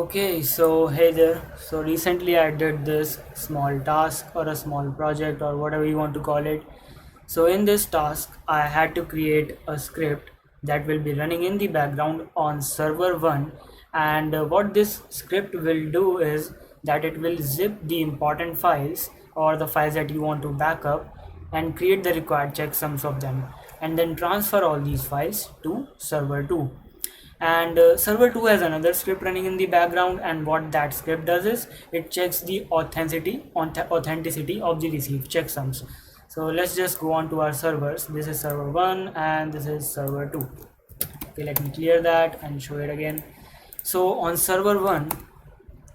Okay, so hey there. So recently I did this small task or a small project or whatever you want to call it. So in this task, I had to create a script that will be running in the background on server 1, and what this script will do is that it will zip the important files or the files that you want to back up and create the required checksums of them, and then transfer all these files to server 2. And server 2 has another script running in the background, and what that script does is it checks the authenticity of the received checksums. So let's just go on to our servers. This is server 1 and this is server 2. Okay, let me clear that and show it again. So on server 1,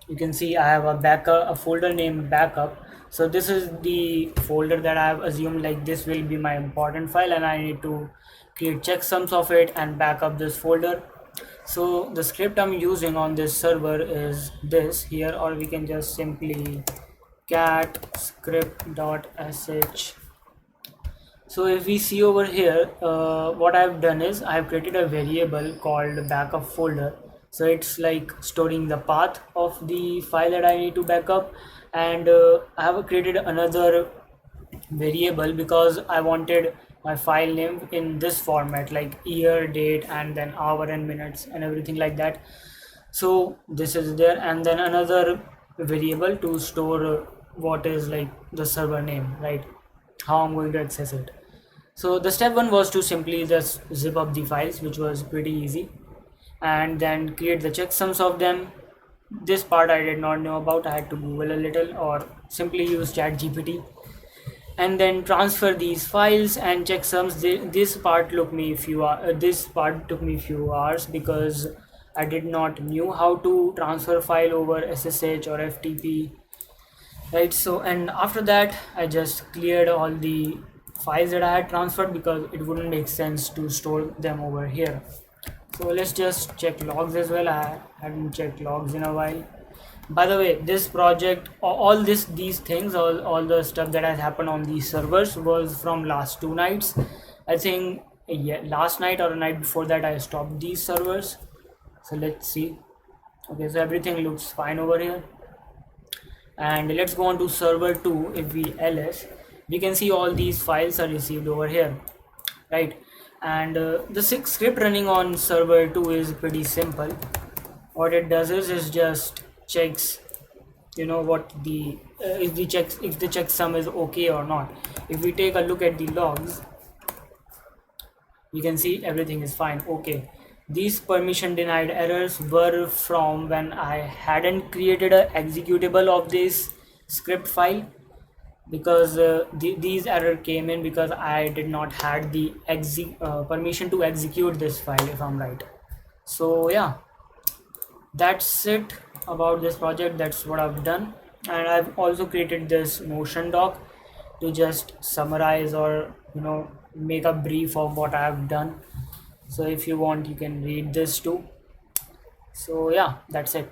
you can see I have a folder named backup. So this is the folder that I have assumed like this will be my important file, and I need to create checksums of it and back up this folder. So the script I'm using on this server is this here, or we can just simply cat script.sh. So if we see over here, what I've done is I've created a variable called backup folder. So it's like storing the path of the file that I need to backup, and I have created another variable because I wanted my file name in this format, like year, date, and then hour and minutes and everything like that. So this is there, and then another variable to store what is like the server name, right? How I'm going to access it. So the step one was to simply just zip up the files, which was pretty easy, and then create the checksums of them. This part I did not know about. I had to Google a little or simply use ChatGPT, and then transfer these files and checksums. This part took me few hours because I did not knew how to transfer file over SSH or FTP, right? So and after that I just cleared all the files that I had transferred because it wouldn't make sense to store them over here. So let's just check logs as well. I hadn't checked logs in a while. By the way, this project, all these things, all the stuff that has happened on these servers was from last 2 nights. I think yeah, last night or a night before that I stopped these servers. So let's see. Okay, so everything looks fine over here, and let's go on to server 2. If we ls, we can see all these files are received over here, right? And the script running on server 2 is pretty simple. What it does is just checks, what the if the checksum is okay or not. If we take a look at the logs, you can see everything is fine. Okay, these permission denied errors were from when I hadn't created a executable of this script file, because these error came in because I did not had the permission to execute this file, if I'm right. So yeah, that's it about this project. That's what I've done, and I've also created this Notion doc to just summarize or make a brief of what I've done. So if you want, you can read this too. So yeah, that's it.